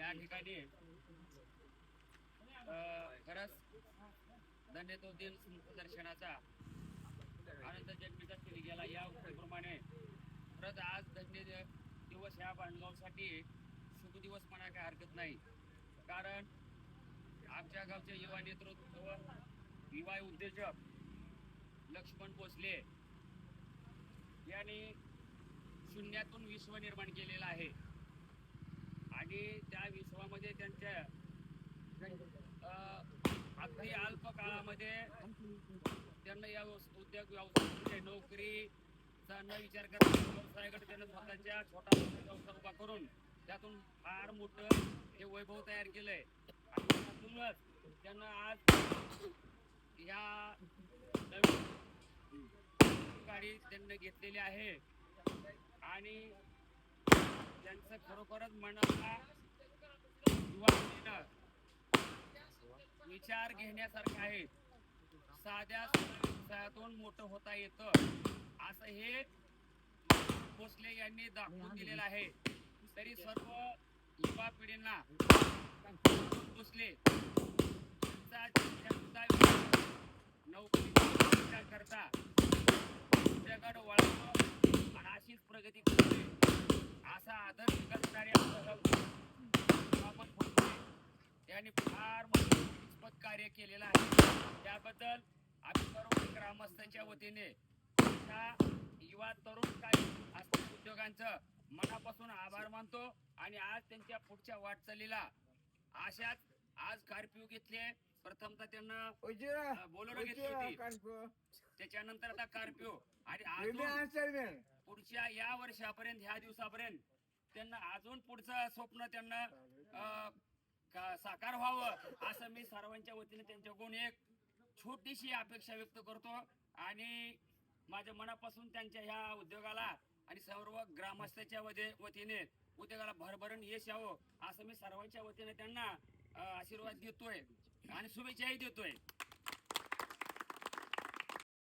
या ठिकाणी खरंच धन्यतोदीन दर्शनाचा आनंद जन्मीचा केली गेला या प्रमाणे खरंच आज धन्य दिवस ह्या बांधगावसाठी शुभ दिवस म्हणा काही हरकत नाही. कारण आमच्या गावचे युवा नेतृत्व युवा उद्योजक लक्ष्मण भोसले यांनी शून्यातून विश्व निर्माण केलेलं आहे आणि त्या विश्वामध्ये त्यांच्या अगदी अल्प काळामध्ये त्यांना या उद्योग व्यवसायामध्ये नोकरीचा न विचार करता व्यवसायाकडे त्यांना स्वतःच्या छोटा व्यवसाय उभा करून त्यातून फार मोठं हे वैभव तयार केलंय आणि त्यातूनच त्यांना आज या नवीन गाडी त्यांनी घेतलेली आहे आणि त्यांचं खरोखरच मनाला युवा विचार घेण्यासारखे आहे. साध्या व्यवसायातून मोठं होता येतं असं हे भोसले यांनी दाखवून दिलेलं आहे. तरी सर्व युवा पिढींना भोसले नोकरी करता तुमच्याकडे वळावं आणि अशीच प्रगती करते असा आदर करणारे यांनी फार मोठं कार्य केलेलं आहे. त्याबद्दल आम्ही सर्व ग्रामस्थांच्या वतीने युवा तरुण काही असलेल्या उद्योगांचं मनापासून आभार मानतो आणि आज त्यांच्या पुढच्या वाटचालीला अशाच आज कार्पिओ घेतले. प्रथमतः त्यांना बोलेरो घेतली होती, त्याच्यानंतर आता कार्पिओ आणि पुढच्या या वर्षापर्यंत ह्या दिवसापर्यंत त्यांना अजून पुढचं स्वप्न त्यांना साकार व्हावं असं मी सर्वांच्या वतीने त्यांच्याकडून एक छोटीशी अपेक्षा व्यक्त करतो आणि माझ्या मनापासून त्यांच्या ह्या उद्योगाला आणि सर्व ग्रामस्थांच्या वतीने उद्योगाला भरभरून यश यावं असं मी सर्वांच्या वतीने त्यांना आशीर्वाद देतोय आणि शुभेच्छाही देतोय.